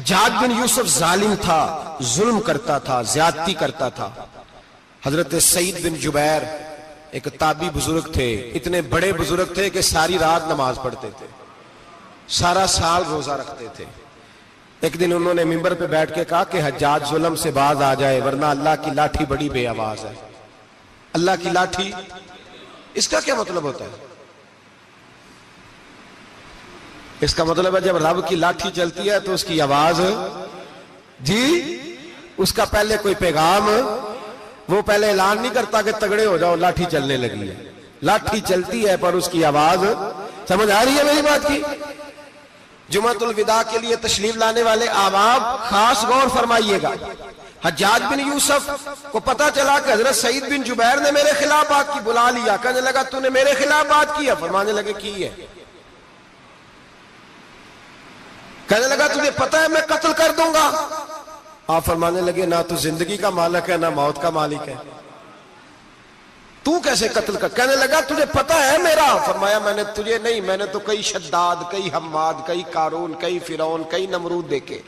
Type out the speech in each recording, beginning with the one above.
حجاج بن یوسف ظالم تھا، ظلم کرتا تھا، زیادتی کرتا تھا۔ حضرت سعید بن جبیر ایک تابعی بزرگ تھے، اتنے بڑے بزرگ تھے کہ ساری رات نماز پڑھتے تھے، سارا سال روزہ رکھتے تھے۔ ایک دن انہوں نے منبر پہ بیٹھ کے کہا کہ حجاج ظلم سے باز آ جائے ورنہ اللہ کی لاٹھی بڑی بے آواز ہے۔ اللہ کی لاٹھی، اس کا کیا مطلب ہوتا ہے؟ اس کا مطلب ہے جب رب کی لاٹھی چلتی ہے تو اس کی آواز، جی اس کا پہلے کوئی پیغام، وہ پہلے اعلان نہیں کرتا کہ تگڑے ہو جاؤ لاٹھی چلنے لگی ہے، لاٹھی چلتی ہے پر اس کی آواز، سمجھ آ رہی ہے میری بات کی؟ جمعۃ الوداع کے لیے تشریف لانے والے احباب خاص غور فرمائیے گا۔ حجاج بن یوسف کو پتا چلا کہ حضرت سعید بن جبیر نے میرے خلاف بات کی، بلا لیا، کہنے لگا تو نے میرے خلاف بات کی ہے؟ فرمانے لگے کی ہے۔ کہنے لگا تجھے پتا ہے میں قتل کر دوں گا؟ آپ فرمانے لگے نہ تو زندگی کا مالک ہے نہ موت کا مالک ہے، تو کیسے قتل کر؟ کہنے لگا تجھے پتا ہے میرا؟ فرمایا میں نے تجھے نہیں، میں نے تو کئی شداد، کئی حماد، کئی قارون، کئی فرعون، کئی نمرود دیکھے،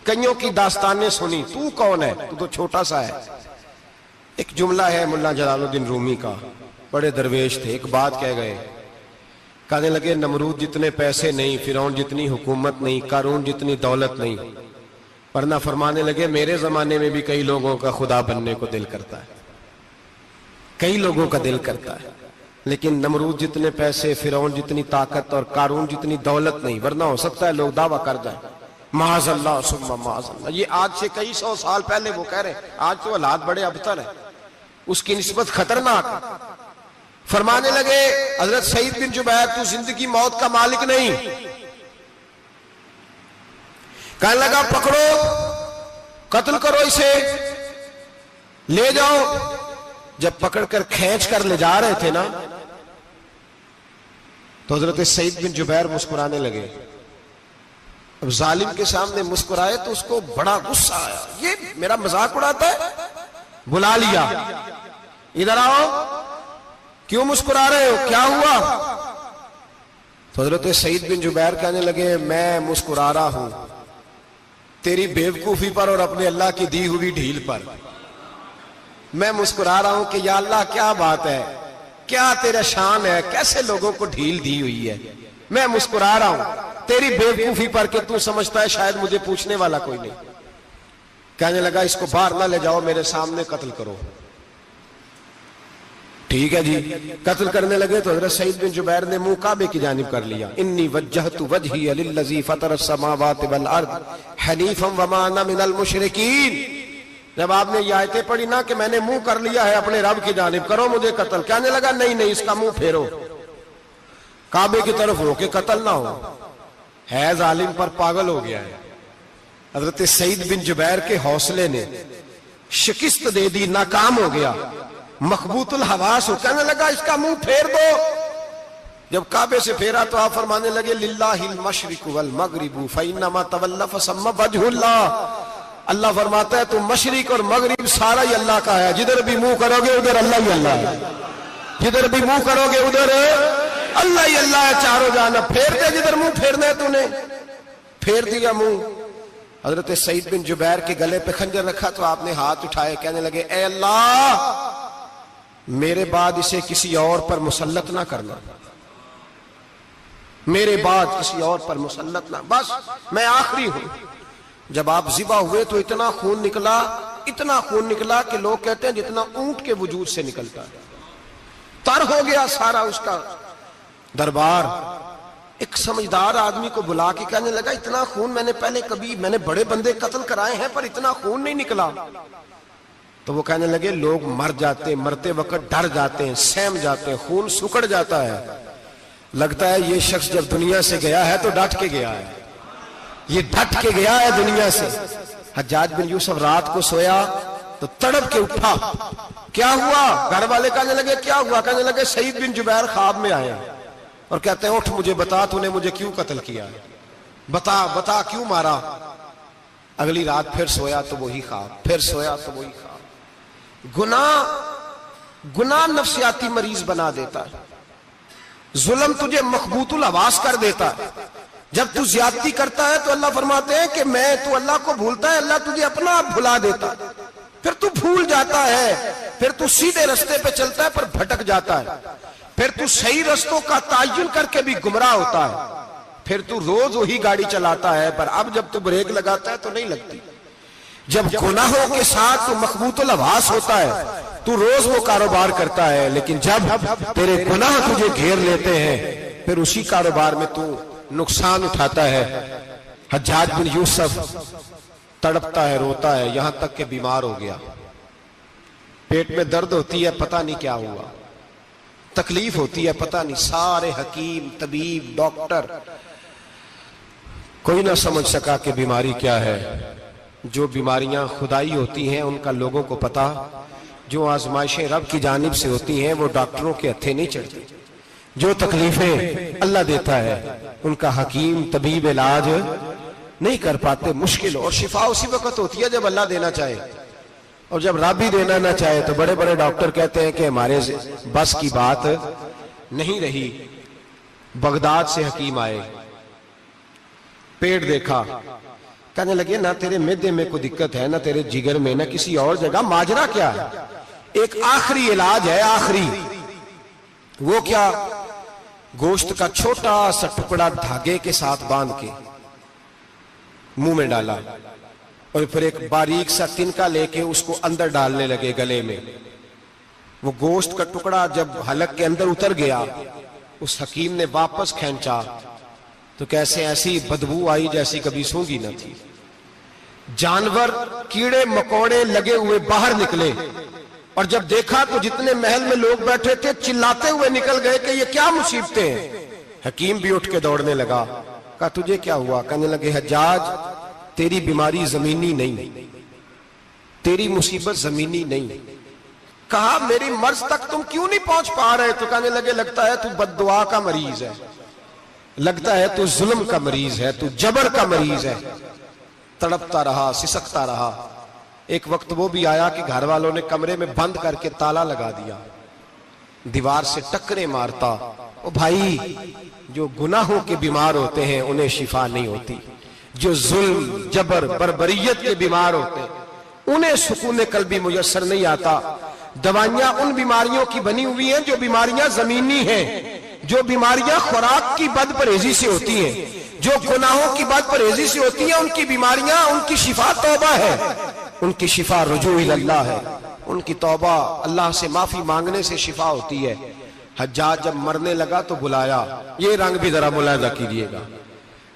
کئیوں کی داستانیں سنی، تو کون ہے؟ تو چھوٹا سا ہے۔ ایک جملہ ہے مولانا جلال الدین رومی کا، بڑے درویش تھے، ایک بات کہہ گئے، کہنے لگے نمرود جتنے پیسے نہیں، فرعون جتنی حکومت نہیں، قارون جتنی دولت نہیں، ورنہ فرمانے لگے میرے زمانے میں بھی کئی لوگوں کا خدا بننے کو دل کرتا ہے، کئی لوگوں کا دل کرتا ہے، لیکن نمرود جتنے پیسے، فرعون جتنی طاقت اور قارون جتنی دولت نہیں، ورنہ ہو سکتا ہے لوگ دعویٰ کر جائیں معاذ اللہ ثم معاذ اللہ۔ یہ آج سے کئی سو سال پہلے وہ کہہ رہے ہیں، آج تو حالات بڑے ابتر ہیں، اس کی نسبت خطرناک ہے۔ فرمانے لگے حضرت سعید بن جبیر تو زندگی موت کا مالک نہیں۔ کہنے لگا پکڑو، قتل کرو اسے، لے جاؤ۔ جب پکڑ کر کھینچ کر لے جا رہے تھے نا تو حضرت سعید بن جبیر مسکرانے لگے۔ اب ظالم کے سامنے مسکرائے تو اس کو بڑا غصہ آیا، یہ میرا مذاق اڑاتا ہے؟ بلا لیا، ادھر آؤ، کیوں مسکرا رہے ہو، کیا ہوا؟ تو حضرت سعید بن جبیر کہنے لگے میں مسکرا رہا ہوں تیری بیوقوفی پر اور اپنے اللہ کی دی ہوئی ڈھیل پر۔ میں مسکرا رہا ہوں کہ یا اللہ کیا بات ہے، کیا تیرا شان ہے، کیسے لوگوں کو ڈھیل دی ہوئی ہے۔ میں مسکرا رہا ہوں تیری بیوقوفی پر کہ تو سمجھتا ہے شاید مجھے پوچھنے والا کوئی نہیں۔ کہنے لگا اس کو باہر نہ لے جاؤ، میرے سامنے قتل کرو۔ ٹھیک ہے جی، قتل کرنے لگے تو حضرت سعید بن جبیر نے منہ کعبے کی جانب کر لیا، انی وجہت وجہی للذی فطر السماوات والارض حنیفا وما انا من المشرکین۔ جب آپ نے یہ آیتیں پڑھی نا کہ میں نے منہ کر لیا ہے اپنے رب کی جانب، کرو مجھے قتل، کہنے لگا نہیں نہیں، اس کا منہ پھیرو، کعبے کی طرف ہو کے قتل نہ ہو، ہے ظالم پر پاگل ہو گیا ہے۔ حضرت سعید بن جبیر کے حوصلے نے شکست دے دی، ناکام ہو گیا، مخبوط الحواس ہو، کہنے لگا اس کا منہ پھیر دو۔ جب کعبے سے پھیرا تو آپ فرمانے لگے للہ المشرق والمغرب فإنما تولى فثم وجه اللہ۔ اللہ فرماتا ہے تو مشرق اور مغرب سارا ہی اللہ کا ہے، جدھر بھی منہ کرو گے ادھر اللہ ہی اللہ ہے، جدھر بھی منہ کرو گے ادھر اللہ ہی اللہ ہے، چاروں جانب۔ پھیر دے جدھر منہ پھیرنا ہے، تو نے پھیر دیا منہ۔ حضرت سعید بن جبیر کے گلے پہ خنجر رکھا تو آپ نے ہاتھ اٹھائے، کہنے لگے اے اللہ میرے بعد اسے کسی اور پر مسلط نہ کرنا، میرے بعد کسی اور پر مسلط نہ، بس میں آخری ہوں۔ جب آپ ذبح ہوئے تو اتنا خون نکلا کہ لوگ کہتے ہیں جتنا اونٹ کے وجود سے نکلتا ہے، تر ہو گیا سارا اس کا دربار۔ ایک سمجھدار آدمی کو بلا کے کہنے لگا اتنا خون میں نے بڑے بندے قتل کرائے ہیں پر اتنا خون نہیں نکلا۔ تو وہ کہنے لگے لوگ مر جاتے، مرتے وقت ڈر جاتے ہیں، سہم جاتے ہیں، خون سکڑ جاتا ہے، لگتا ہے یہ شخص جب دنیا سے گیا ہے تو ڈٹ کے گیا ہے، یہ ڈٹ کے گیا ہے دنیا سے۔ حجاج بن یوسف رات کو سویا تو تڑپ کے اٹھا، کیا ہوا؟ گھر والے کہنے لگے کیا ہوا؟ کہنے لگے سعید بن جبیر خواب میں آیا اور کہتے ہیں اٹھ مجھے بتا تو نے مجھے کیوں قتل کیا، بتا کیوں مارا؟ اگلی رات پھر سویا تو وہی خواب، پھر سویا تو وہی خواب۔ گناہ نفسیاتی مریض بنا دیتا ہے، ظلم تجھے مخبوط الحواس کر دیتا ہے۔ جب تو زیادتی کرتا ہے تو اللہ فرماتے ہیں کہ میں تو اللہ کو بھولتا ہے، اللہ تجھے اپنا آپ بھلا دیتا، پھر تو بھول جاتا ہے، پھر تو سیدھے رستے پہ چلتا ہے پر بھٹک جاتا ہے، پھر تو صحیح رستوں کا تعین کر کے بھی گمراہ ہوتا ہے، پھر تو روز وہی گاڑی چلاتا ہے پر اب جب تو بریک لگاتا ہے تو نہیں لگتی، جب گناہوں کے ساتھ تو مخبوط الحواس ہوتا ہے تو روز وہ کاروبار کرتا ہے، لیکن جب تیرے گناہ تجھے گھیر لیتے ہیں پھر اسی کاروبار میں تو نقصان اٹھاتا ہے۔ حجاج بن یوسف تڑپتا ہے، روتا ہے، یہاں تک کہ بیمار ہو گیا، پیٹ میں درد ہوتی ہے، پتہ نہیں کیا ہوا، تکلیف ہوتی ہے، پتہ نہیں، سارے حکیم، طبیب، ڈاکٹر، کوئی نہ سمجھ سکا کہ بیماری کیا ہے۔ جو بیماریاں خدائی ہوتی ہیں ان کا لوگوں کو پتا، جو آزمائشیں رب کی جانب سے ہوتی ہیں وہ ڈاکٹروں کے ہتھے نہیں چڑھتی، جو تکلیفیں اللہ دیتا ہے ان کا حکیم طبیب علاج نہیں کر پاتے، مشکل، اور شفا اسی وقت ہوتی ہے جب اللہ دینا چاہے، اور جب رب ہی دینا نہ چاہے تو بڑے بڑے ڈاکٹر کہتے ہیں کہ ہمارے بس کی بات نہیں رہی۔ بغداد سے حکیم آئے، پیٹ دیکھا، کہنے لگے نہ تیرے معدے میں کوئی دقت ہے، نہ تیرے جگر میں، نہ کسی اور جگہ، ماجرا کیا ہے؟ ایک آخری علاج ہے، آخری، وہ کیا؟ گوشت کا چھوٹا سا ٹکڑا دھاگے کے ساتھ باندھ کے منہ میں ڈالا، اور پھر ایک باریک سا تنکا لے کے اس کو اندر ڈالنے لگے گلے میں۔ وہ گوشت کا ٹکڑا جب حلق کے اندر اتر گیا، اس حکیم نے واپس کھینچا تو کیسے ایسی بدبو آئی جیسی کبھی سونگی نہ تھی۔ جانور، کیڑے مکوڑے لگے ہوئے باہر نکلے، اور جب دیکھا تو جتنے محل میں لوگ بیٹھے تھے چلاتے ہوئے نکل گئے کہ یہ کیا مصیبتیں ہیں۔ حکیم بھی اٹھ کے دوڑنے لگا، کہا تجھے کیا ہوا؟ کہنے لگے حجاج تیری بیماری زمینی نہیں، تیری مصیبت زمینی نہیں۔ کہا میری مرض تک تم کیوں نہیں پہنچ پا رہے؟ تو کہنے لگے لگتا ہے تو بد دعا کا مریض ہے، لگتا ہے تو ظلم کا مریض ہے، تو جبر کا مریض ہے۔ تڑپتا رہا، سسکتا رہا۔ ایک وقت وہ بھی آیا کہ گھر والوں نے کمرے میں بند کر کے تالا لگا دیا، دیوار سے ٹکرے مارتا۔ او بھائی، جو گناہوں کے بیمار ہوتے ہیں انہیں شفا نہیں ہوتی، جو ظلم، جبر، بربریت کے بیمار ہوتے ہیں انہیں سکون قلبی میسر نہیں آتا۔ دوائیاں ان بیماریوں کی بنی ہوئی ہیں جو بیماریاں زمینی ہیں، جو بیماریاں خوراک کی بد پرہیزی سے ہوتی ہیں، جو گناہوں کی بد پرہیزی سے ہوتی ہیں، ان کی بیماریاں، ان کی شفا توبہ ہے، ان کی شفا رجوع اللہ ہے، ان کی توبہ اللہ سے معافی مانگنے سے شفا ہوتی ہے۔ حجاج جب مرنے لگا تو بلایا، یہ رنگ بھی ذرا ملاحظہ کیجئے گا،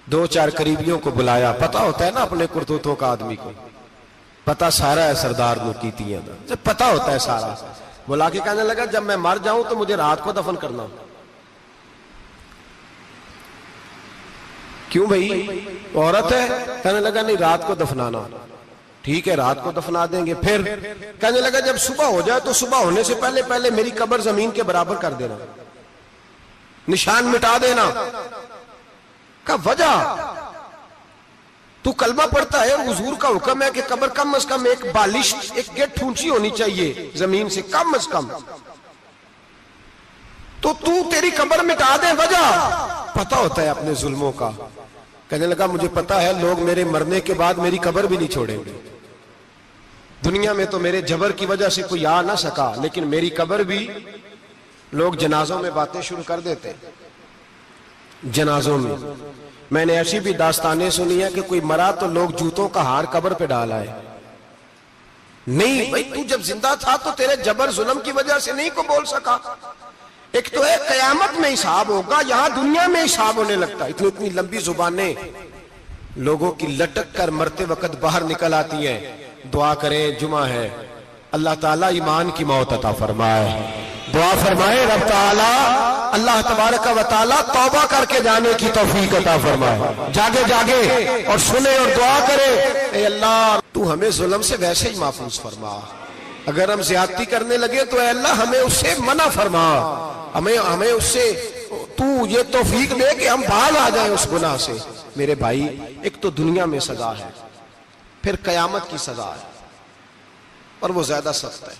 دو چار قریبیوں کو بلایا، پتہ ہوتا ہے نا اپنے کرتوتوں کا آدمی کو، پتہ سارا ہے سردار نو کیتی ہے، پتہ ہوتا ہے سارا۔ بلا کے کہنے لگا جب میں مر جاؤں تو مجھے رات کو دفن کرنا۔ کیوں بھائی، عورت ہے؟ کہنے لگا نہیں، رات کو دفنانا۔ ٹھیک ہے، رات کو دفنا دیں گے۔ پھر کہنے لگا جب صبح ہو جائے تو صبح ہونے سے پہلے پہلے میری قبر زمین کے برابر کر دینا، نشان مٹا دینا۔ کا وجہ تو کلمہ پڑھتا ہے اور حضور کا حکم ہے کہ قبر کم از کم ایک بالش، ایک گیٹ اونچی ہونی چاہیے زمین سے، کم از کم، تو تیری قبر مٹا دے۔ وجہ پتہ ہوتا ہے اپنے ظلموں کا۔ کہنے لگا مجھے پتا ہے لوگ میرے مرنے کے بعد میری قبر بھی نہیں چھوڑیں گے، دنیا میں تو میرے جبر کی وجہ سے کوئی آ نہ سکا، لیکن میری قبر بھی لوگ جنازوں میں باتیں شروع کر دیتے۔ جنازوں میں نے ایسی بھی داستانیں سنی ہے کہ کوئی مرا تو لوگ جوتوں کا ہار قبر پہ ڈال آئے۔ نہیں بھائی، تو جب زندہ تھا تو تیرے جبر ظلم کی وجہ سے نہیں کو بول سکا۔ ایک تو ہے قیامت میں حساب ہوگا، یہاں دنیا میں حساب ہونے لگتا ہے۔ اتنی لمبی زبانیں لوگوں کی لٹک کر مرتے وقت باہر نکل آتی ہیں۔ دعا کریں، جمعہ ہے، اللہ تعالیٰ ایمان کی موت عطا فرمائے۔ دعا فرمائے رب تعالیٰ، اللہ تبارک و تعالیٰ توبہ کر کے جانے کی توفیق عطا فرمائے۔ جاگے جاگے اور سنے اور دعا کرے، اے اللہ تو ہمیں ظلم سے ویسے ہی محفوظ فرما، اگر ہم زیادتی کرنے لگے تو اے اللہ ہمیں اس سے منع فرما، ہمیں اس سے تو یہ توفیق دے کہ ہم باز آ جائیں اس گناہ سے۔ میرے بھائی، ایک تو دنیا میں سزا ہے، پھر قیامت کی سزا ہے، اور وہ زیادہ سخت ہے،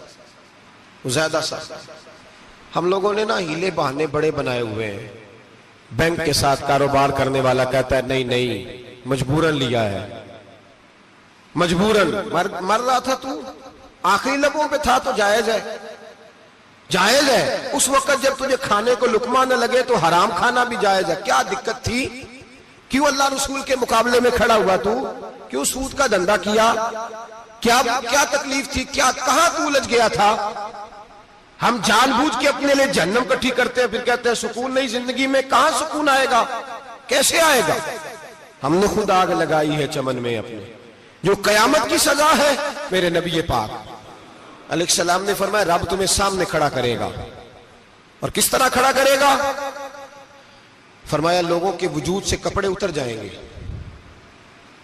وہ زیادہ سخت ہے۔ ہم لوگوں نے نا ہیلے بہانے بڑے بنائے ہوئے ہیں، بینک کے ساتھ کاروبار کرنے والا کہتا ہے نہیں نہیں مجبوراً لیا ہے، مجبوراً مر رہا تھا تو آخری لبوں پہ تھا تو جائز ہے، جائز ہے۔ اس وقت جب تجھے کھانے کو لقمہ نہ لگے تو حرام کھانا بھی جائز ہے، کیا دقت تھی؟ کیوں اللہ رسول کے مقابلے میں کھڑا ہوا تو؟ کیوں سود کا دھندا کیا؟ کیا تکلیف تھی؟ کہاں تو الجھ گیا تھا؟ ہم جان بوجھ کے اپنے لیے جہنم کٹھی کرتے ہیں، پھر کہتے ہیں سکون نہیں زندگی میں۔ کہاں سکون آئے گا؟ کیسے آئے گا؟ ہم نے خود آگ لگائی ہے چمن میں اپنے، جو قیامت کی سزا ہے۔ میرے نبی پاک علیہ السلام نے فرمایا رب تمہیں سامنے کھڑا کرے گا، اور کس طرح کھڑا کرے گا؟ فرمایا لوگوں کے وجود سے کپڑے اتر جائیں گے،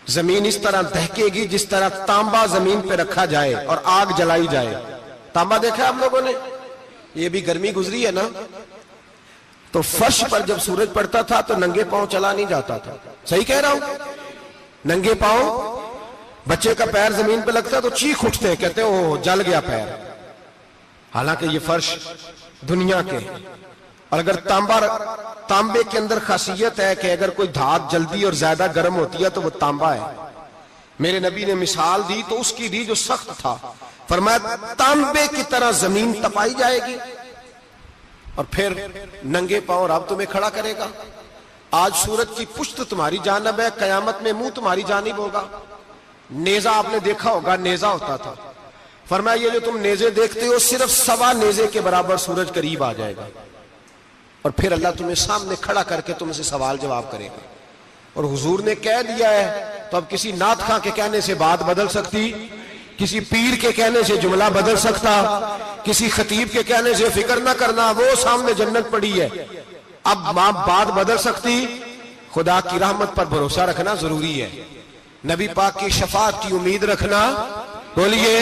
زمین اس طرح دہکے گی جس طرح تانبا زمین پہ رکھا جائے اور آگ جلائی جائے۔ تانبا دیکھا آپ لوگوں نے؟ یہ بھی گرمی گزری ہے نا، تو فرش پر جب سورج پڑتا تھا تو ننگے پاؤں چلا نہیں جاتا تھا، صحیح کہہ رہا ہوں؟ ننگے پاؤں، بچے کا پیر زمین پہ لگتا تو چیخ اٹھتے ہیں، کہتے ہیں اوہ جل گیا پیر، حالانکہ یہ فرش دنیا کے۔ اور اگر تانبے کے اندر خاصیت ہے کہ اگر کوئی دھات جلدی اور زیادہ گرم ہوتی ہے تو وہ تانبا ہے۔ میرے نبی نے مثال دی تو اس کی دی جو سخت تھا، فرمایا تانبے کی طرح زمین تپائی جائے گی اور پھر ننگے پاؤں رب تمہیں کھڑا کرے گا۔ آج سورج کی پشت تمہاری جانب ہے، قیامت میں منہ تمہاری جانب ہوگا۔ نیزہ آپ نے دیکھا ہوگا، نیزہ ہوتا تھا، فرمایا یہ جو تم نیزے دیکھتے ہو صرف 1.25 نیزے کے برابر سورج قریب آ جائے گا، اور پھر اللہ تمہیں سامنے کھڑا کر کے تم سے سوال جواب کرے گا۔ اور حضور نے کہہ دیا ہے تو اب کسی نعت خواں کے کہنے سے بات بدل سکتی؟ کسی پیر کے کہنے سے جملہ بدل سکتا؟ کسی خطیب کے کہنے سے فکر نہ کرنا وہ سامنے جنت پڑی ہے، اب بات بدل سکتی؟ خدا کی رحمت پر بھروسہ رکھنا ضروری ہے، نبی پاک کی شفاعت کی امید رکھنا، بولیے،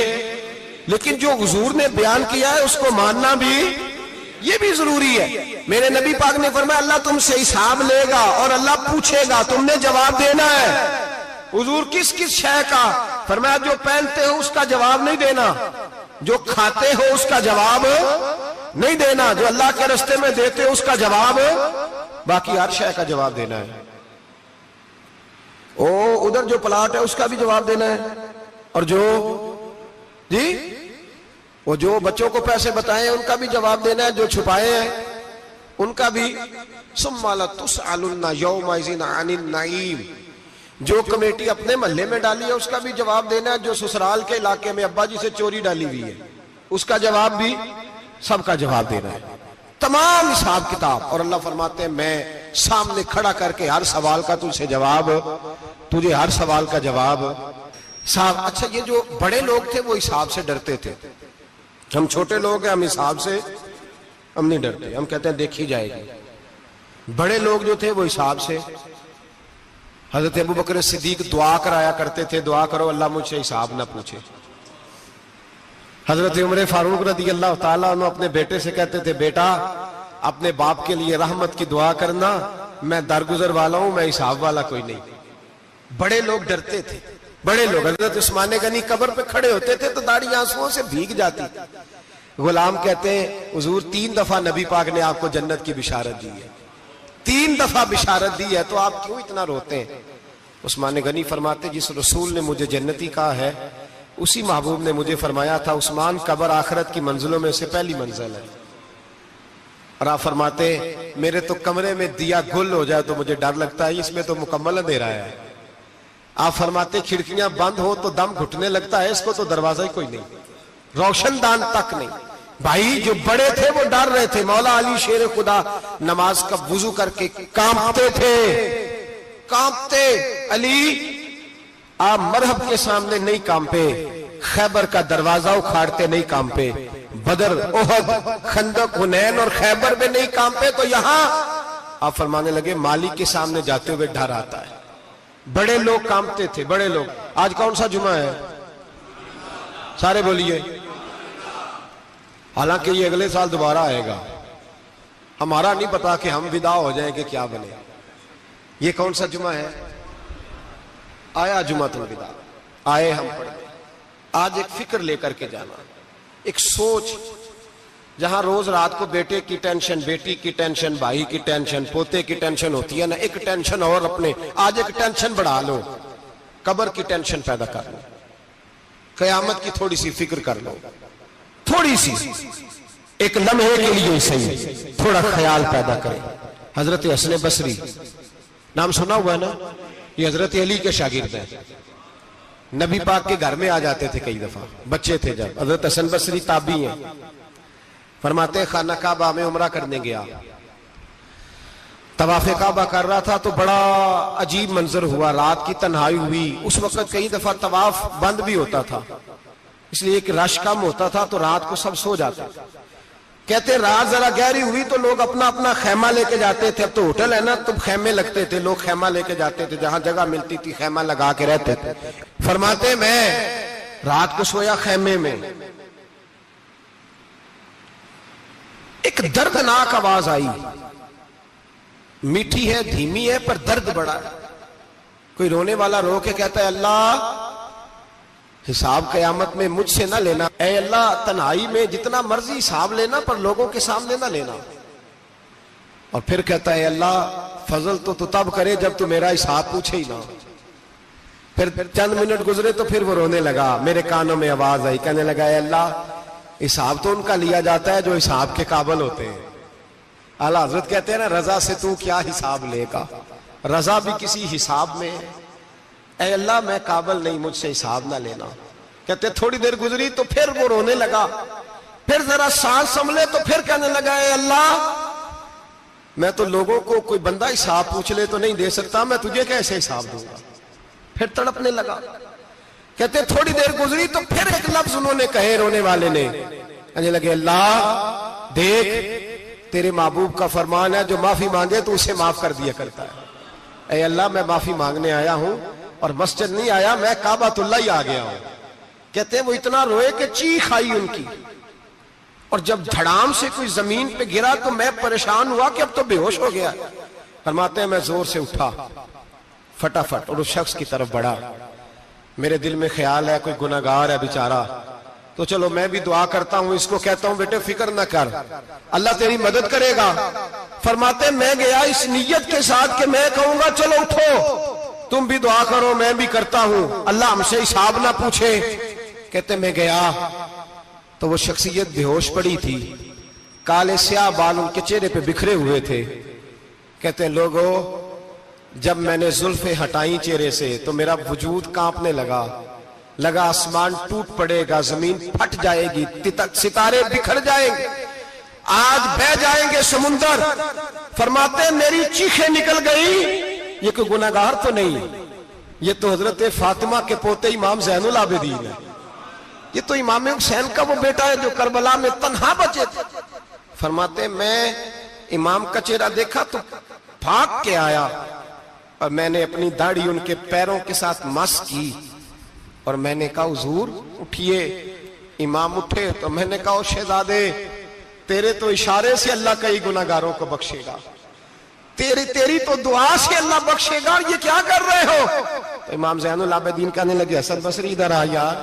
لیکن جو حضور نے بیان کیا ہے اس کو ماننا بھی یہ بھی ضروری ہے۔ میرے نبی پاک نے فرمایا اللہ تم سے حساب لے گا اور اللہ پوچھے گا، تم نے جواب دینا ہے۔ حضور کس کس شے کا؟ فرمایا جو پہنتے ہو اس کا جواب نہیں دینا، جو کھاتے ہو اس کا جواب نہیں دینا، جو اللہ کے راستے میں دیتے ہو اس کا جواب، باقی ہر شے کا جواب دینا ہے۔ ادھر جو پلاٹ ہے اس کا بھی جواب دینا ہے، اور جو بچوں کو پیسے بتائے ان کا بھی جواب دینا ہے، جو چھپائے ہیں ان کا بھی۔ ثم لتسألن یومئذ عن النعیم، جو کمیٹی اپنے محلے میں ڈالی ہے اس کا بھی جواب دینا ہے، جو سسرال کے علاقے میں ابا جی سے چوری ڈالی ہوئی ہے اس کا جواب بھی، سب کا جواب دینا ہے، تمام حساب کتاب۔ اور اللہ فرماتے ہیں میں سامنے کھڑا کر کے ہر سوال کا تجھے ہر سوال کا جواب صاحب۔ اچھا یہ جو بڑے لوگ تھے وہ حساب سے ڈرتے تھے، ہم چھوٹے لوگ ہیں ہم حساب سے ہم نہیں ڈرتے، ہم کہتے ہیں دیکھی جائے گی۔ بڑے لوگ جو تھے وہ حساب سے، حضرت ابو بکر صدیق دعا کرایا کرتے تھے، دعا کرو اللہ مجھ سے حساب نہ پوچھے۔ حضرت عمر فاروق رضی اللہ تعالیٰ عنہ اپنے بیٹے سے کہتے تھے بیٹا اپنے باپ کے لیے رحمت کی دعا کرنا، میں درگزر والا ہوں، میں حساب والا کوئی نہیں۔ بڑے لوگ ڈرتے تھے، بڑے لوگ۔ حضرت عثمان غنی قبر پہ کھڑے ہوتے تھے تو داڑھی آنسوؤں سے بھیگ جاتی، غلام کہتے ہیں حضور 3 دفعہ نبی پاک نے آپ کو جنت کی بشارت دی ہے، 3 دفعہ بشارت دی ہے تو آپ کیوں اتنا روتے ہیں؟ عثمان غنی فرماتے جس رسول نے مجھے جنتی کہا ہے اسی محبوب نے مجھے فرمایا تھا عثمان قبر آخرت کی منزلوں میں سے پہلی منزل ہے۔ اور آپ فرماتے میرے تو کمرے میں دیا گل ہو جائے تو مجھے ڈر لگتا ہے، اس میں تو مکمل اندھیرا ہے۔ آپ فرماتے کھڑکیاں بند ہو تو دم گھٹنے لگتا ہے، اس کو تو دروازہ ہی کوئی نہیں، روشن دان تک نہیں۔ بھائی جو بڑے تھے وہ ڈر رہے تھے۔ مولا علی شیر خدا نماز کا وضو کر کے کانپتے تھے، کانپتے۔ علی آپ مرحب کے سامنے نہیں کانپے، خیبر کا دروازہ اکھاڑتے نہیں کانپے، بدر احد خندق حنین اور خیبر میں نہیں کانپے، تو یہاں آپ فرمانے لگے مالک کے سامنے جاتے ہوئے ڈر آتا ہے۔ بڑے لوگ کانپتے تھے، بڑے لوگ۔ آج کون سا جمعہ ہے؟ سارے بولیے۔ حالانکہ یہ اگلے سال دوبارہ آئے گا، ہمارا نہیں پتا کہ ہم ودا ہو جائیں کہ کیا بنے۔ یہ کون سا جمعہ ہے؟ آیا جمعہ الوداع، آئے ہم پڑھیں۔ آج ایک فکر لے کر کے جانا، ایک سوچ جہاں روز رات کو بیٹے کی ٹینشن، بیٹی کی ٹینشن، بھائی کی ٹینشن، پوتے کی ٹینشن ہوتی ہے نا، ایک ٹینشن اور اپنے آج ایک ٹینشن بڑھا لو، قبر کی ٹینشن پیدا کر لو، قیامت کی تھوڑی سی فکر کر لو، تھوڑی سی ایک لمحے کے لیے صحیح تھوڑا خیال پیدا کرے۔ حضرت حسن بصری نام سنا ہوا ہے نا، یہ حضرت علی کے شاگرد ہیں، نبی پاک کے گھر میں آ جاتے تھے کئی دفعہ، بچے تھے جب۔ حضرت حسن بصری تابعی ہیں، فرماتے خانہ کعبہ میں عمرہ کرنے گیا، طواف کعبہ کر رہا تھا تو بڑا عجیب منظر ہوا، رات کی تنہائی ہوئی، اس وقت کئی دفعہ طواف بند بھی ہوتا تھا، اس لیے کہ رش کم ہوتا تھا تو رات کو سب سو جاتے۔ کہتے رات ذرا گہری ہوئی تو لوگ اپنا اپنا خیمہ لے کے جاتے تھے، اب تو ہوٹل ہے نا تو خیمے لگتے تھے، لوگ خیمہ لے کے جاتے تھے، جہاں جگہ ملتی تھی خیمہ لگا کے رہتے تھے۔ فرماتے میں رات کو سویا خیمے میں، ایک دردناک آواز آئی، میٹھی ہے دھیمی ہے پر درد بڑا ہے، کوئی رونے والا رو کے کہتا ہے اللہ حساب قیامت میں مجھ سے نہ لینا، اے اللہ تنہائی میں جتنا مرضی حساب لینا پر لوگوں کے سامنے نہ لینا۔ اور پھر کہتا ہے اللہ فضل تو تب کرے جب تو میرا حساب پوچھے ہی نہ۔ پھر چند منٹ گزرے تو پھر وہ رونے لگا، میرے کانوں میں آواز آئی، کہنے لگا اے اللہ حساب تو ان کا لیا جاتا ہے جو حساب کے قابل ہوتے ہیں۔ اعلیٰ حضرت کہتے ہیں نا رضا سے تو کیا حساب لے گا، رضا بھی کسی حساب میں ہے، اے اللہ میں قابل نہیں، مجھ سے حساب نہ لینا۔ کہتے تھوڑی دیر گزری تو پھر وہ رونے لگا، پھر ذرا سانس سنبھلے تو پھر کہنے لگا اے اللہ میں تو لوگوں کو کوئی بندہ حساب پوچھ لے تو نہیں دے سکتا، میں تجھے کیسے حساب دوں گا، پھر تڑپنے لگا۔ کہتے تھوڑی دیر گزری تو پھر ایک لفظ انہوں نے کہے رونے والے نے، کہنے لگے اللہ دیکھ تیرے محبوب کا فرمان ہے جو معافی مانگے تو اسے معاف کر دیا کرتا ہے، اے اللہ میں معافی مانگنے آیا ہوں اور مسجد نہیں آیا، میں کعبۃ اللہ ہی آ گیا ہوں۔ کہتے ہیں وہ اتنا روئے کہ چیخ آئی ان کی، اور جب دھڑام سے کوئی زمین پہ گرا تو میں پریشان ہوا کہ اب تو بے ہوش ہو گیا۔ فرماتے ہیں میں زور سے اٹھا فٹافٹ اور اس شخص کی طرف بڑھا، میرے دل میں خیال ہے کوئی گناہگار ہے بیچارہ، تو چلو میں بھی دعا کرتا ہوں، اس کو کہتا ہوں بیٹے فکر نہ کر اللہ تیری مدد کرے گا۔ فرماتے میں گیا اس نیت کے ساتھ کہ میں کہوں گا چلو اٹھو تم بھی دعا کرو میں بھی کرتا ہوں، اللہ ہم سے حساب نہ پوچھے۔ کہتے میں گیا تو وہ شخصیت بے ہوش پڑی تھی، کالے سیاہ بال ان کے چہرے پہ بکھرے ہوئے تھے۔ کہتے ہیں لوگوں جب میں نے زلفیں ہٹائیں چہرے سے تو میرا وجود کانپنے لگا آسمان ٹوٹ پڑے گا، زمین پھٹ جائے گی، ستارے بکھر جائیں گے، آج بہہ جائیں گے سمندر۔ فرماتے ہیں میری چیخیں نکل گئی، یہ کوئی گناہگار تو نہیں، یہ تو حضرت فاطمہ کے پوتے امام زین العابدین ہے، یہ تو امام حسین کا وہ بیٹا ہے جو کربلا میں تنہا بچے تھے۔ فرماتے ہیں میں امام کا چہرہ دیکھا تو بھاگ کے آیا اور میں نے اپنی داڑھی ان کے پیروں کے ساتھ مس کی اور میں نے کہا حضور اٹھئے۔ امام اٹھے تو میں نے کہا شہزادے تیرے تو اشارے سے اللہ کئی گناہگاروں کو بخشے گا، تیری تو دعا سے اللہ بخشے گا، یہ کیا کر رہے ہو؟ تو امام زین العابدین کہنے لگے حسن بصری ادھر آ یار،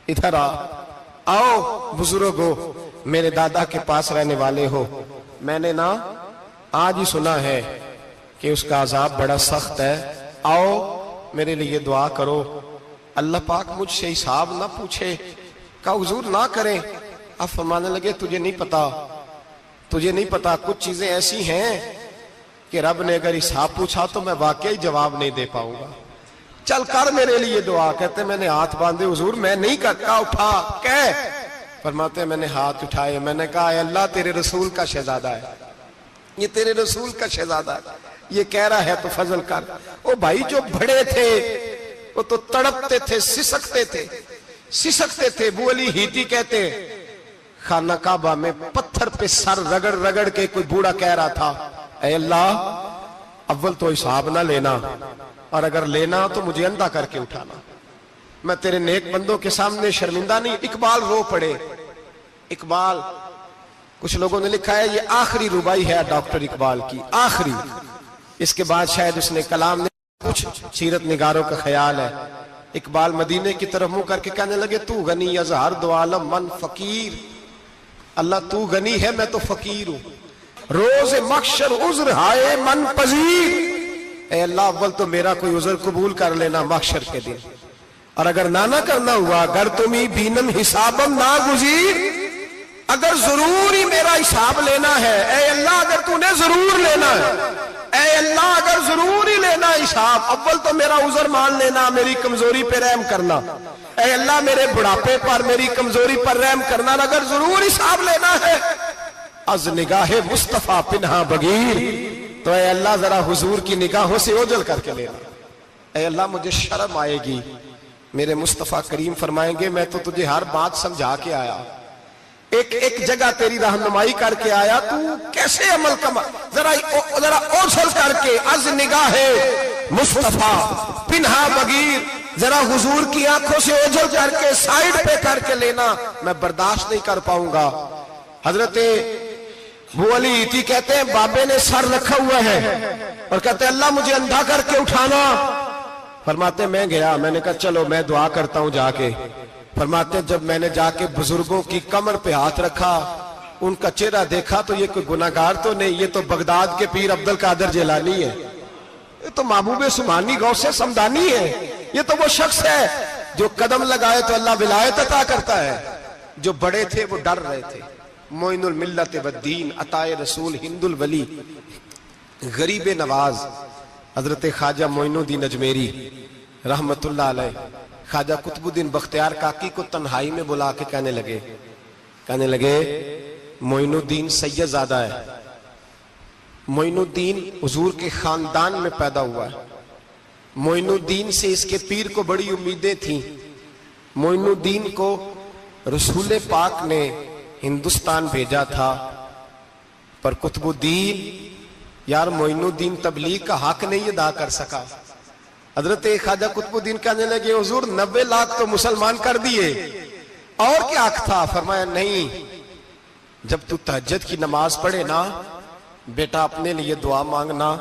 ادھر آؤ بزرگو، میرے دادا کے پاس رہنے والے ہو، میں نے نا آج ہی سنا ہے کہ اس کا عذاب بڑا سخت ہے، آؤ میرے لیے دعا کرو، اللہ پاک مجھ سے حساب نہ پوچھے۔ کہا حضور نہ کریں۔ آپ فرمانے لگے تجھے نہیں پتا کچھ چیزیں ایسی ہیں کہ رب نے اگر حساب پوچھا تو میں واقعی جواب نہیں دے پاؤں گا، چل کر میرے لیے دعا۔ کہتے میں نے ہاتھ باندھے حضور میں نہیں کرتا، اٹھا کہہ۔ فرماتے میں نے ہاتھ اٹھائے، میں نے کہا اے اللہ تیرے رسول کا شہزادہ ہے، یہ تیرے رسول کا شہزادہ ہے، یہ کہہ رہا ہے تو فضل کر۔ وہ بھائی جو بڑے تھے وہ تو تڑپتے تھے، سسکتے تھے۔ ابو علی ہیتی کہتے خانہ کعبہ میں پتھر پہ سر رگڑ رگڑ کے کوئی بوڑھا کہہ رہا تھا اے اللہ اول تو حساب نہ لینا، اور اگر لینا تو مجھے اندھا کر کے اٹھانا، میں تیرے نیک بندوں کے سامنے شرمندہ نہیں۔ اقبال رو پڑے، اقبال کچھ لوگوں نے لکھا ہے یہ آخری ربائی ہے ڈاکٹر اقبال کی، آخری، اس کے بعد شاید اس نے کلام نے کچھ سیرت نگاروں کا خیال ہے۔ اقبال مدینے کی طرف منہ کر کے کہنے لگے تو غنی از ہر دو عالم من فقیر، اللہ تو غنی ہے میں تو فقیر ہوں، روز محشر عذر ہائے من پذیر، اے اللہ اول تو میرا کوئی عذر قبول کر لینا محشر کے دن، اور اگر نہ کرنا ہوا اگر تمہیں بینم حسابم نہ گزیر، اگر ضرور ہی میرا حساب لینا ہے، اے اللہ اگر تو نے ضرور لینا ہے، اے اللہ اگر ضرور ہی لینا حساب، اول تو میرا عذر مان لینا، میری کمزوری پہ رحم کرنا، اے اللہ میرے بڑھاپے پر میری کمزوری پر رحم کرنا، اگر ضرور حساب لینا ہے از نگاہ مصطفیٰ پنہا بغیر، تو اے اللہ ذرا حضور کی نگاہوں سے اوجل کر کے لینا، اے اللہ مجھے شرم آئے گی، میرے مصطفیٰ کریم فرمائیں گے میں تو تجھے ہر بات سمجھا کے آیا، ایک جگہ تیری رہنمائی کر کے آیا، تو کیسے عمل کما، ذرا اوجھل کر کے از نگاہ مصطفیٰ پنہا بغیر، ذرا حضور کی آنکھوں سے اوجھل کر کے سائیڈ پہ کر کے لینا، میں برداشت نہیں کر پاؤں گا۔ حضرت ابو علی ایتی کہتے ہیں بابے نے سر رکھا ہوا ہے اور کہتے ہیں اللہ مجھے اندھا کر کے اٹھانا، فرماتے میں گیا، میں نے کہا چلو میں دعا کرتا ہوں جا کے، فرماتے جب میں نے جا کے بزرگوں کی کمر پہ ہاتھ رکھا، ان کا چہرہ دیکھا تو یہ کوئی گناہگار تو نہیں، یہ تو بغداد کے پیر عبد القادر جیلانی ہے، یہ تو محبوب سبحانی غوث سمدانی ہے، یہ تو وہ شخص ہے جو قدم لگائے تو اللہ ولایت عطا کرتا ہے۔ جو بڑے تھے وہ ڈر رہے تھے، معین الملت والدین، عطائے رسول، ہند الولی، غریب نواز حضرت خواجہ معین الدین اجمیری رحمت اللہ علیہ، خواجہ قطب الدین بختیار کاکی کو تنہائی میں بلا کے کہنے لگے معین الدین سید زادہ ہے، معین الدین حضور کے خاندان میں پیدا ہوا ہے، معین الدین سے اس کے پیر کو بڑی امیدیں تھیں، معین الدین کو رسول پاک نے ہندوستان بھیجا تھا، پر قطب الدین یار معین الدین تبلیغ کا حق نہیں ادا کر سکا۔ حضرت خواجہ قطب الدین کہنے لگے حضور 90 لاکھ تو مسلمان کر دیے، اور کیا حق تھا؟ فرمایا نہیں، جب تو تہجد کی نماز پڑھے نا بیٹا اپنے لیے دعا مانگنا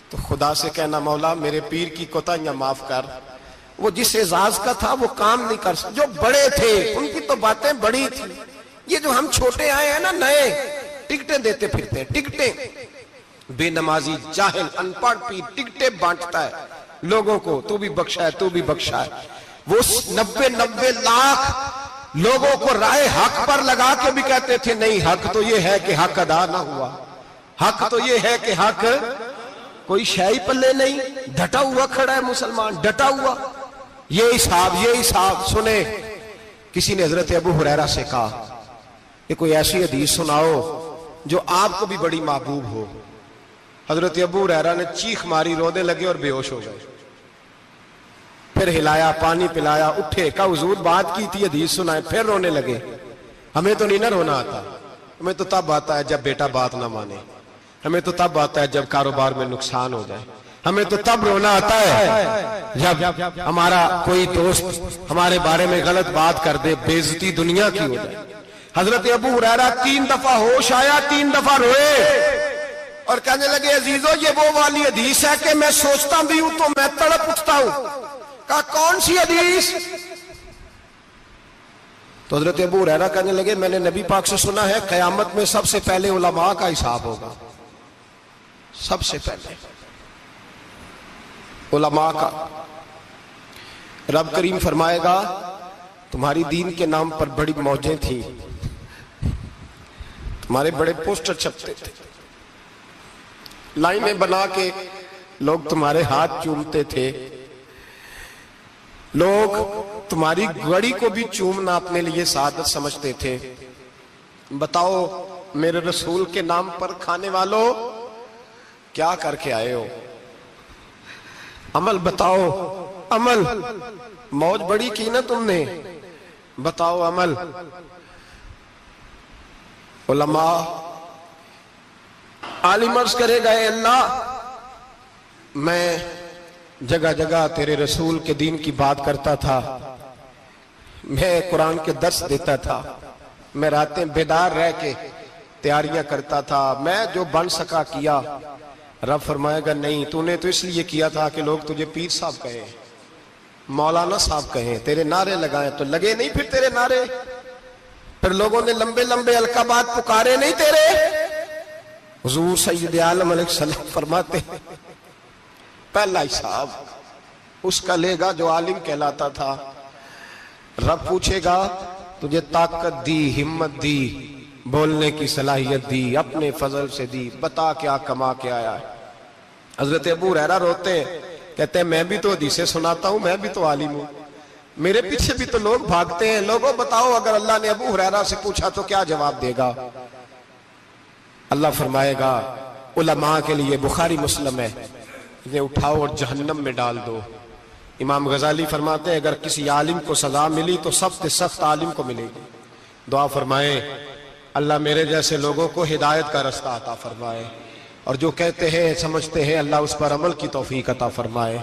تو خدا سے کہنا مولا میرے پیر کی کوتاہیاں معاف کر، وہ جس اعزاز کا تھا وہ کام نہیں کر سکتا، جو بڑے تھے ان کی تو باتیں بڑی تھی، یہ جو ہم چھوٹے آئے ہیں نا نئے، ٹکٹیں دیتے پھرتے ہیں، ٹکٹیں، بے نمازی جاہل ان پڑھ پیر ٹکٹیں بانٹتا ہے لوگوں کو، تو بھی بخشا ہے تو بھی بخشا ہے، وہ 90 لاکھ لوگوں کو رائے حق پر لگا کے بھی کہتے تھے نہیں حق تو یہ ہے کہ حق ادا نہ ہوا، حق تو یہ ہے کہ حق، کوئی شاہی پلے نہیں، ڈٹا ہوا کھڑا ہے مسلمان، ڈٹا ہوا، یہ حساب سنے۔ کسی نے حضرت ابو ہریرہ سے کہا کہ کوئی ایسی حدیث سناؤ جو آپ کو بھی بڑی محبوب ہو، حضرت ابو ہریرہ نے چیخ ماری، رونے لگے اور بے ہوش ہو گئے، پھر ہلایا پانی پلایا، اٹھے، کہا حضور بات کی تھی حدیث سنائے، پھر رونے لگے۔ ہمیں تو نہیں نہ رونا آتا، ہمیں تو تب آتا ہے جب بیٹا بات نہ مانے، ہمیں تو تب آتا ہے جب کاروبار میں نقصان ہو جائے، ہمیں تو تب رونا آتا ہے جب ہمارا کوئی دوست ہمارے بارے میں غلط بات کر دے، بے عزتی دنیا کی ہو جائے۔ حضرت ابو ہریرہ 3 دفعہ ہوش آیا، 3 دفعہ روئے اور کہنے لگے عزیزو یہ وہ والی حدیث ہے کہ میں سوچتا بھی ہوں تو میں تڑپ اٹھتا ہوں۔ کہا کون سی حدیث؟ تو حضرت ابو ہریرہ کہنے لگے میں نے نبی پاک سے سنا ہے قیامت میں سب سے پہلے علماء کا حساب ہوگا، سب سے پہلے علماء کا۔ رب کریم فرمائے گا تمہاری دین کے نام پر بڑی موجیں تھیں، تمہارے بڑے پوسٹر چھپتے تھے، لائنیں بنا کے لوگ تمہارے ہاتھ چومتے تھے، لوگ تمہاری گڑی کو بھی چومنا اپنے لیے سعادت سمجھتے تھے۔ بتاؤ میرے رسول کے نام پر کھانے والوں کیا کر کے آئے ہو؟ عمل بتاؤ، عمل، موج بڑی کی نا تم نے، بتاؤ عمل۔ علماء عالم عرض کرے گا اے اللہ میں جگہ جگہ تیرے رسول کے دین کی بات کرتا تھا، میں قرآن کے درس دیتا تھا، میں راتیں بیدار رہ کے تیاریاں کرتا تھا، میں جو بن سکا کیا۔ رب فرمائے گا نہیں، تو نے تو اس لیے کیا تھا کہ لوگ تجھے پیر صاحب کہیں، مولانا صاحب کہیں، تیرے نعرے لگائیں، تو لگے نہیں پھر تیرے نعرے، پھر لوگوں نے لمبے لمبے القابات پکارے نہیں تیرے. حضور سید عالم علیہ السلام فرماتے ہیں پہلا حساب اس کا لے گا جو عالم کہلاتا تھا. رب پوچھے گا تجھے طاقت دی، ہمت دی، بولنے کی صلاحیت دی، اپنے فضل سے دی، بتا کیا کما کے آیا ہے. حضرت ابو ہریرہ روتے ہیں، کہتے ہیں میں بھی تو حدیثیں سناتا ہوں، میں بھی تو عالم ہوں، میرے پیچھے بھی تو لوگ بھاگتے ہیں. لوگوں بتاؤ اگر اللہ نے ابو ہریرہ سے پوچھا تو کیا جواب دے گا؟ اللہ فرمائے گا علماء کے لیے بخاری مسلم ہے، انہیں اٹھاؤ اور جہنم میں ڈال دو. امام غزالی فرماتے ہیں اگر کسی عالم کو سزا ملی تو سخت سخت عالم کو ملے گی. دعا فرمائیں اللہ میرے جیسے لوگوں کو ہدایت کا رستہ عطا فرمائے، اور جو کہتے ہیں سمجھتے ہیں اللہ اس پر عمل کی توفیق عطا فرمائے.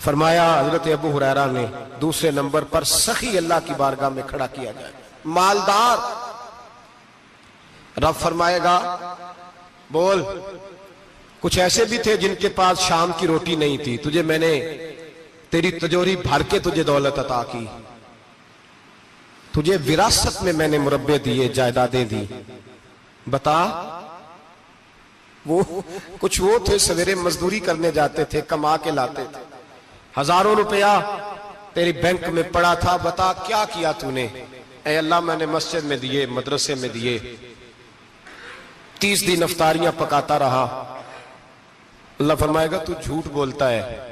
فرمایا حضرت ابو ہریرہ نے دوسرے نمبر پر سخی اللہ کی بارگاہ میں کھڑا کیا جائے، مالدار. رب فرمائے گا بول کچھ ایسے بھی تھے جن کے پاس شام کی روٹی نہیں تھی، تجھے میں نے تیری تجوری بھر کے تجھے دولت عطا کی، تجھے وراثت میں میں نے مربے دیے، جائیدادیں دی. بتا وہ کچھ وہ تھے سویرے مزدوری کرنے جاتے تھے، کما کے لاتے تھے، ہزاروں روپیہ تیری بینک میں پڑا تھا، بتا کیا کیا تو نے؟ اے اللہ میں نے مسجد میں دیے، مدرسے میں دیے، 30 دن افطاریاں پکاتا رہا. اللہ فرمائے گا تو جھوٹ بولتا ہے،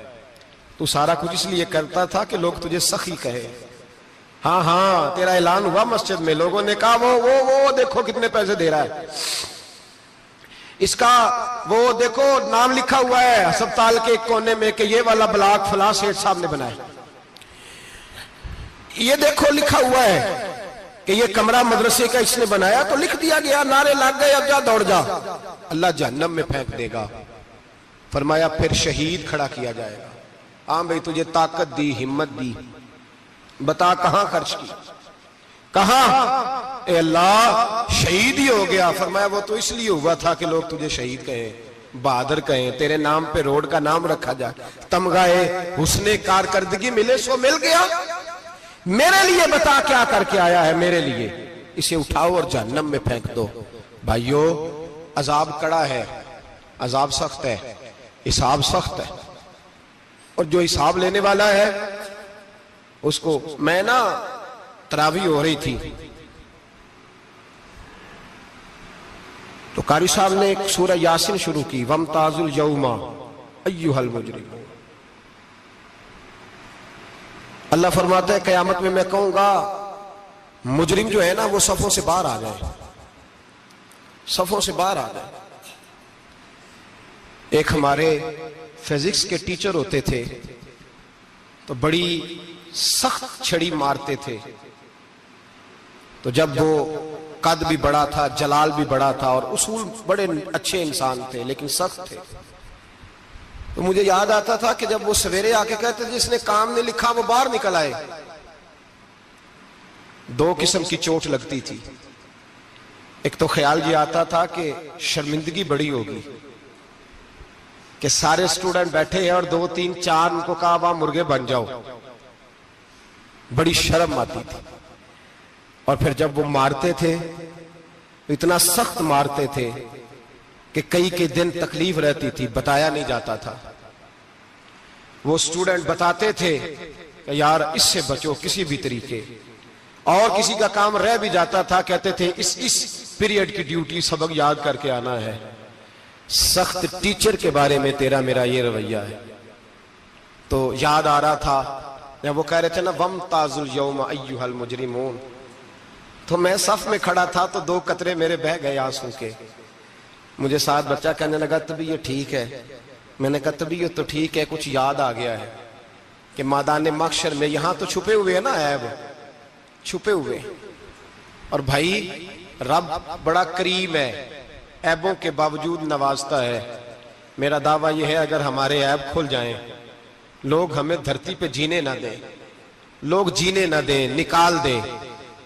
تو سارا کچھ اس لیے کرتا تھا کہ لوگ تجھے سخی کہے. ہاں ہاں تیرا اعلان ہوا مسجد میں، لوگوں نے کہا وہ دیکھو کتنے پیسے دے رہا ہے، اس کا وہ دیکھو نام لکھا ہوا ہے ہسپتال کے ایک کونے میں کہ یہ والا بلاک فلاں سیٹھ صاحب نے بنایا، یہ دیکھو لکھا ہوا ہے کہ یہ کمرہ مدرسے کا اس نے بنایا. تو لکھ دیا گیا، نعرے لگ گئے، اب جا دوڑ جا. اللہ جہنم میں پھینک دے گا. فرمایا پھر شہید کھڑا کیا جائے گا. ہاں بھئی تجھے طاقت دی، ہمت دی، بتا کہاں خرچ کی، کہاں؟ اے اللہ شہید ہی ہو گیا. فرمایا وہ تو اس لیے ہوا تھا کہ لوگ تجھے شہید کہیں، بہادر کہیں، تیرے نام پہ روڈ کا نام رکھا جائے، تمغہ حسن کارکردگی ملے سو مل گیا. میرے لیے بتا کیا کر کے آیا ہے، میرے لیے. اسے اٹھاؤ اور جہنم میں پھینک دو. بھائیو عذاب کڑا ہے، عذاب سخت ہے، حساب سخت ہے، اور جو حساب لینے والا ہے اس کو. میں نا تراویح ہو رہی تھی تو قاری صاحب نے ایک سورہ یاسین شروع کی، وَامْتَازُوا الْيَوْمَ أَيُّهَا الْمُجْرِمُونَ. اللہ فرماتا ہے قیامت میں کہوں گا مجرم جو ہے نا وہ صفوں سے باہر آ جائے، صفوں سے باہر آ جائے. ایک ہمارے فزکس کے ٹیچر ہوتے تھے تو بڑی سخت چھڑی مارتے تھے. تو جب وہ قد بھی بڑا تھا، جلال بھی بڑا تھا، اور اصول بڑے اچھے انسان تھے لیکن سخت تھے، تو مجھے یاد آتا تھا کہ جب وہ سویرے آ کے کہتے جس نے کام نہیں لکھا وہ باہر نکل آئے. 2 قسم کی چوٹ لگتی تھی. ایک تو خیال یہ آتا تھا کہ شرمندگی بڑی ہوگی کہ سارے سٹوڈنٹ بیٹھے ہیں اور 2 3 4 ان کو کہا وہاں مرغے بن جاؤ، بڑی شرم آتی تھی. اور پھر جب وہ مارتے تھے اتنا سخت مارتے تھے کہ کئی دن تکلیف رہتی تھی، بتایا نہیں جاتا تھا. وہ سٹوڈنٹ بتاتے تھے کہ یار اس سے بچو کسی بھی طریقے، اور کسی کا کام رہ بھی جاتا تھا کہتے تھے اس پیریڈ کی ڈیوٹی سبق یاد کر کے آنا ہے. سخت ٹیچر کے بارے میں تیرا میرا یہ رویہ ہے. تو یاد آ رہا تھا جب وہ کہہ رہے تھے نا وَامْتَازُوا الْيَوْمَ أَيُّهَا الْمُجْرِمُونَ، تو میں صف میں کھڑا تھا تو 2 قطرے میرے بہہ گئے آنسو کے. مجھے ساتھ بچہ کہنے لگا تبھی یہ ٹھیک ہے. میں نے کہا تبھی یہ تو ٹھیک ہے، کچھ یاد آ گیا ہے کہ میدان محشر میں یہاں تو چھپے ہوئے ہیں نا عیب، چھپے ہوئے. اور بھائی رب بڑا کریم ہے، عیبوں کے باوجود نوازتا ہے. میرا دعویٰ یہ ہے اگر ہمارے عیب کھل جائیں، لوگ ہمیں دھرتی پہ جینے نہ دیں، لوگ جینے نہ دیں، نکال دیں،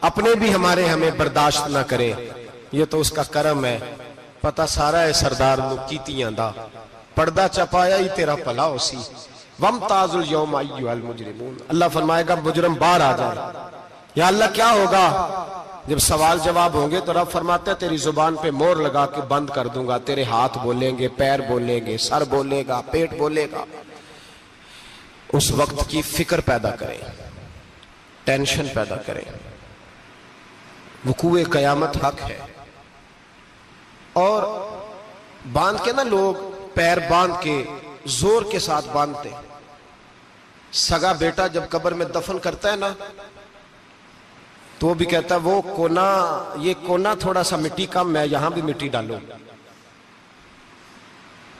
اپنے بھی ہمیں برداشت نہ کرے، یہ تو اس کا کرم ہے. پتہ سارا ہے سردار نو کیتیاں دا، پردہ چپایا ہی تیرا پلا ہو سی. وَامْتَازُوا الْيَوْمَ أَيُّهَا الْمُجْرِمُونَ. اللہ فرمائے گا مجرم باہر آ جائے. یا اللہ کیا ہوگا؟ جب سوال جواب ہوں گے تو رب فرماتا ہے تیری زبان پہ مور لگا کے بند کر دوں گا، تیرے ہاتھ بولیں گے، پیر بولیں گے، سر بولے گا، پیٹ بولے گا۔ اس وقت کی فکر پیدا کریں، ٹینشن پیدا کریں۔ وقوع قیامت حق ہے، اور باندھ کے نا لوگ پیر باندھ کے زور کے ساتھ باندھتے۔ سگا بیٹا جب قبر میں دفن کرتا ہے نا تو وہ بھی کہتا ہے وہ کونا، یہ کونا تھوڑا سا مٹی کم ہے، یہاں بھی مٹی ڈالو۔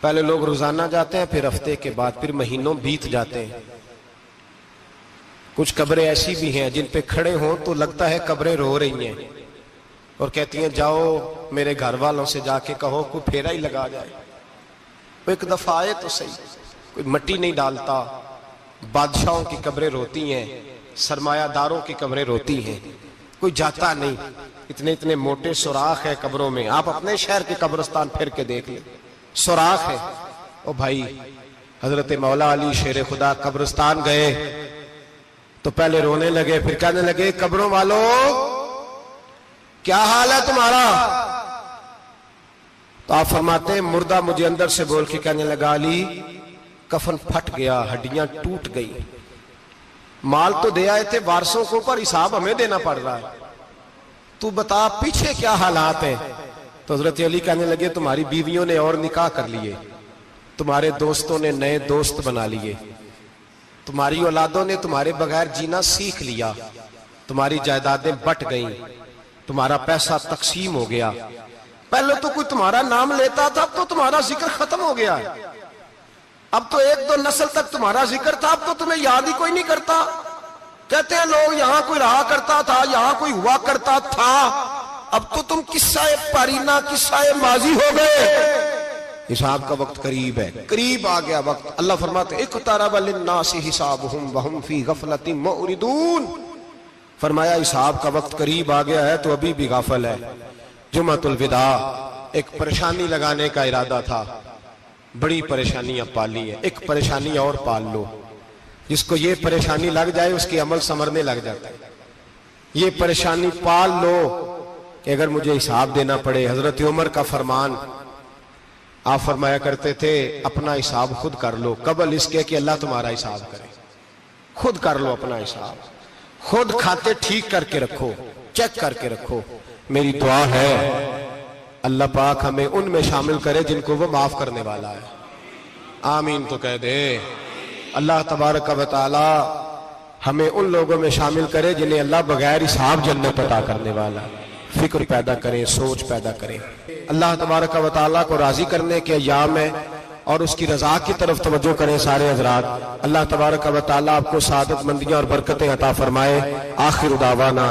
پہلے لوگ روزانہ جاتے ہیں، پھر ہفتے کے بعد، پھر مہینوں بیت جاتے ہیں۔ کچھ قبریں ایسی بھی ہیں جن پہ کھڑے ہوں تو لگتا ہے قبریں رو رہی ہیں اور کہتی ہیں جاؤ میرے گھر والوں سے جا کے کہو کوئی پھیرا ہی لگا جائے، وہ ایک دفعہ آئے تو صحیح۔ کوئی مٹی نہیں ڈالتا۔ بادشاہوں کی قبریں روتی ہیں، سرمایہ داروں کی قبریں روتی ہیں، کوئی جاتا نہیں۔ اتنے اتنے موٹے سوراخ ہے قبروں میں، آپ اپنے شہر کے قبرستان پھر کے دیکھ لیں، سوراخ ہے۔ او بھائی، حضرت مولا علی شیر خدا قبرستان گئے تو پہلے رونے لگے، پھر کہنے لگے قبروں والوں کیا حال ہے تمہارا؟ تو آپ فرماتے ہیں مردہ مجھے اندر سے بول کے کہنے لگا علی کفن پھٹ گیا، ہڈیاں ٹوٹ گئی، مال تو دے آئے تھے وارثوں کو پر حساب ہمیں دینا پڑ رہا ہے، تو بتا پیچھے کیا حالات ہیں؟ تو حضرت علی کہنے لگے تمہاری بیویوں نے اور نکاح کر لیے، تمہارے دوستوں نے نئے دوست بنا لیے، تمہاری اولادوں نے تمہارے بغیر جینا سیکھ لیا، تمہاری جائیدادیں بٹ گئیں، تمہارا پیسہ تقسیم ہو گیا۔ پہلے تو کوئی تمہارا نام لیتا تھا، اب تو تمہارا ذکر ختم ہو گیا ہے، اب تو ایک دو نسل تک تمہارا ذکر تھا، اب تو تمہیں یاد ہی کوئی نہیں کرتا۔ کہتے ہیں لوگ یہاں کوئی رہا کرتا تھا، یہاں کوئی ہوا کرتا تھا، اب تو تم قصہ پارینہ، قصہ ماضی ہو گئے۔ حساب کا وقت قریب ہے، قریب آ گیا وقت۔ اللہ فرماتے ہیں اقترب للناس حسابهم وهم فی غفلۃ معرضون، فرمایا حساب کا وقت قریب آ گیا ہے تو ابھی بھی غافل ہے۔ جمعۃ الوداع ایک پریشانی لگانے کا ارادہ تھا، بڑی پریشانیاں پالی ہیں، ایک پریشانی اور پال لو، جس کو یہ پریشانی لگ جائے اس کے عمل سنورنے لگ جاتا ہے۔ یہ پریشانی پال لو کہ اگر مجھے حساب دینا پڑے۔ حضرت عمر کا فرمان، آپ فرمایا کرتے تھے اپنا حساب خود کر لو قبل اس کے کہ اللہ تمہارا حساب کرے۔ خود کر لو اپنا حساب، خود کھاتے ٹھیک کر کے رکھو، چیک کر کے رکھو۔ میری دعا ہے اللہ پاک ہمیں ان میں شامل کرے جن کو وہ معاف کرنے والا ہے۔ آمین تو کہہ دے۔ اللہ تبارک و تعالی ہمیں ان لوگوں میں شامل کرے جنہیں اللہ بغیر حساب جنت عطا کرنے والا ہے۔ فکر پیدا کریں، سوچ پیدا کریں۔ اللہ تبارک و تعالیٰ کو راضی کرنے کے ایام ہے اور اس کی رضا کی طرف توجہ کریں سارے حضرات۔ اللہ تبارک و تعالیٰ آپ کو سعادت مندیاں اور برکتیں عطا فرمائے۔ آخر دعوانا